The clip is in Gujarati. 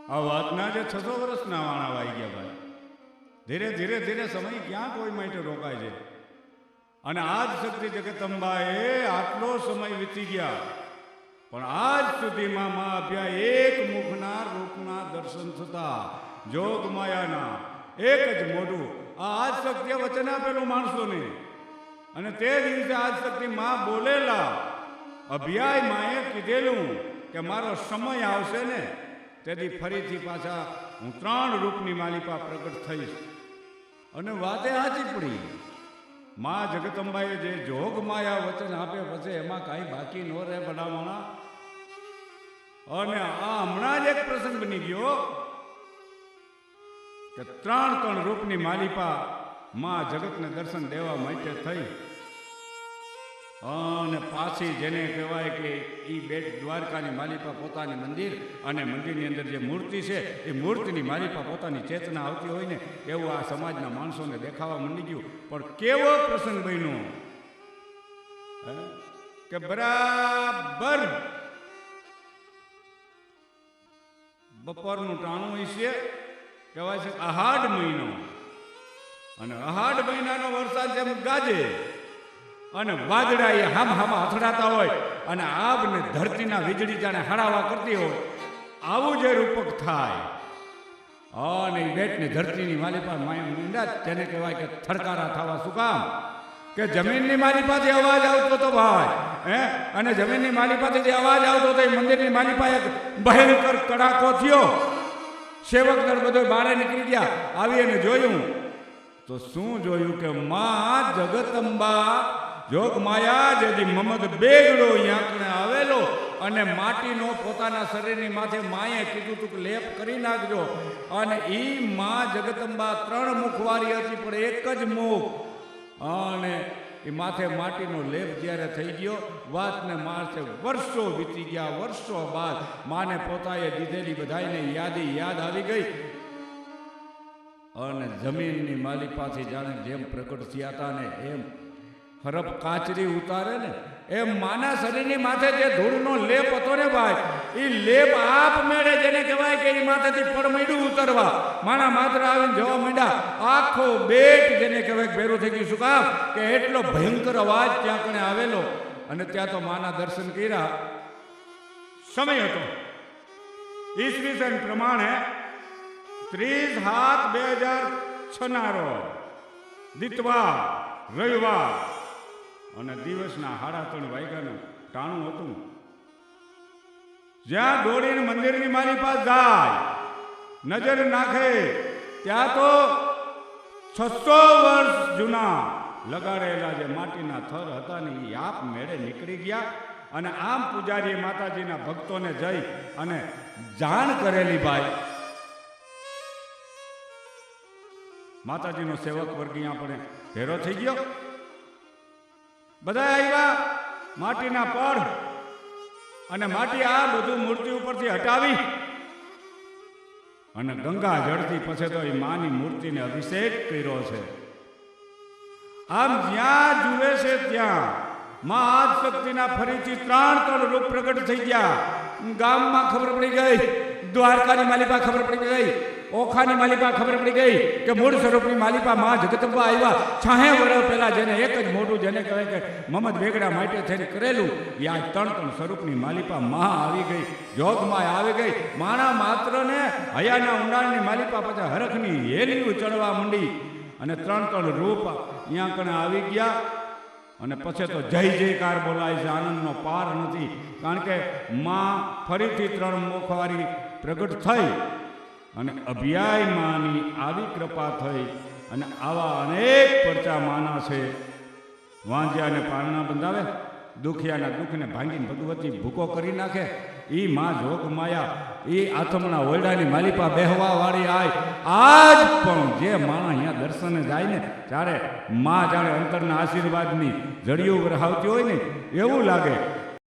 આ વાતના જે 600 વર્ષના વાણા વાઈ ગયા ભાઈ. ધીરે ધીરે ધીરે સમય ક્યાં કોઈ માટે રોકાય છે. અને આજ શક્તિ જગદંબાએ આટલો સમય વીતી ગયા પણ આજ સુધીમાં મા અભ્યા એક મુખના રૂપના દર્શન થતા જોગ માયાના એક જ મોઢું. આ આજ શક્તિએ વચન આપેલું માણસોને અને તે દિવસે આજ શક્તિ માં બોલેલા અભ્યાય માએ કીધેલું કે મારો સમય આવશે ને તેથી ફરીથી પાછા હું 3 રૂપની માલિપા પ્રગટ થઈશ. અને વાતે સાચી પડી. મા જગદંબાએ જે જોગ માયા વચન આપે પછી એમાં કાંઈ બાકી ન રહે બનાવવાના. અને આ હમણાં જ એક પ્રસંગ બની ગયો કે 3 રૂપની માલિપા મા જગતને દર્શન દેવા માટે થઈ અને પાછી જેને કહેવાય કે એ બેટ દ્વારકાની માલિપા પોતાની મંદિર અને મંદિરની અંદર જે મૂર્તિ છે એ મૂર્તિની માલિપા પોતાની ચેતના આવતી હોય ને એવું આ સમાજના માણસોને દેખાવા માંડી ગયું. પણ કેવો પ્રસંગ બન્યો કે બરાબર બપોરનું ટાણું હોય છે, કહેવાય છે અહાડ મહિનો, અને અહાડ મહિનાનો વરસાદ જેમ ગાજે અને વાદળા એ હામ હામા અથડાતા હોય અને આબ ને ધરતીના વીજળી જાણે હળાવા કરતી હોય આવું જે રૂપક થાય. અને એ બેટની ધરતીની માલિપા મીંડા તેને કહેવાય કે થડકારા થવા. શું કામ? કે જમીનની માલિપાથી અવાજ આવતો હતો ભાઈ, અને જમીનની માલિપાથી જે અવાજ આવતો હતો એ મંદિરની માલિપા એક ભયંકર કડાકો થયો. સેવક દળ બધો બહાર નીકળી ગયા. આવી અને જોયું તો શું જોયું કે માં જગદંબા જોગ માયા જેથી મમદ બેગડો યાંકણે આવેલો અને માટીનો પોતાના શરીરની માથે માએ કીધું તું લેપ કરી નાખજો. અને ઈ માં જગદંબા 3 મુખવાળી હતી પણ એક જ મુખ, અને એ માથે માટીનો લેપ જ્યારે થઈ ગયો વાતને મારશે વર્ષો વીતી ગયા. વર્ષો બાદ માને પોતાએ દીધેલી બધાને યાદ આવી ગઈ અને જમીનની માલિપાથી જાણે જેમ પ્રગટ થયા હતા ને એમ હરફ કાચરી ઉતારે ને એમ માના શરીરની માથે જે ધૂળનો લેપ હતો ને ભાઈ, એ લેપ આપ મેળે જેને કહેવાય કે એ માથેથી પડમડ્યું ઉતરવા. માના માત્ર આવીને જવા માંડ્યા. આખો બેટ જેને કહેવાય ભેરું થઈ ગયું. શું કામ? કે એટલો ભયંકર અવાજ ત્યાં કણે આવેલો. અને ત્યાં તો માના દર્શન કર્યા. સમય હતો ઈસવીસન પ્રમાણે 30/7/2006 દિતવાર રવિવાર અને દિવસના 3:30 વાગ્યાનું ટાણું હતું. જ્યાં દોડીને મંદિરની મારી પાસે જાય નજર નાખે ત્યાં તો 600 વર્ષ જૂના લગાડેલા જે માટીના થર હતા ને એ આપ મેળે નીકળી ગયા. અને આમ પૂજારી માતાજીના ભક્તોને જઈ અને જાણ કરેલી ભાઈ. માતાજીનો સેવક વર્ગ અહીંયા પણ ભેરો થઈ ગયો. બધા આવ્યા માટીના પડ અને માટી આ બધું મૂર્તિ ઉપરથી હટાવી અને ગંગા જળથી પછી તો એ માની મૂર્તિને અભિષેક કર્યો છે. આમ જ્યાં જુએ છે ત્યાં માં આદ શક્તિના ફરીથી 3 રૂપ પ્રગટ થઈ ગયા. ગામમાં ખબર પડી ગઈ, દ્વારકાની માલિપા ખબર પડી ગઈ, ઓખાની માલિપા ખબર પડી ગઈ કે મૂળ સ્વરૂપની માલિપા માં જગદંબા આવ્યા. 60 વર્ષ પહેલા જેને એક જ મોઢું જેને કહેવાય કે મમદ બેગડા માટે થઈને કરેલું એ આ 3 સ્વરૂપની માલિપા માં આવી ગઈ, જોગમાં આવી ગઈ. માણા માત્ર ને હયાના ઊંડાણની માલિપા પછી હરખની હેલી ચડવા માંડી અને 3 રૂપ અહીંયા કણે આવી ગયા. અને પછી તો જય જયકાર બોલાય છે, આનંદનો પાર નથી. કારણ કે માં ફરીથી 3 મુખવાળી પ્રગટ થઈ અને અભ્યાય માની આવી કૃપા થઈ. અને આવા અનેક પરચા માના છે. વાંજ્યાને પારણા બંધાવે, દુખિયાના દુઃખને ભાંગીને ભગવતી ભૂકો કરી નાખે. એ માં જોગ માયા એ આથમણા ઓરડાની માલિપા બેહવા વાળી આય. આજ પણ જે માણસ અહીંયા દર્શને જાય ને ત્યારે માં જાણે અંતરના આશીર્વાદની જડિયું વરહાવતી હોય ને એવું લાગે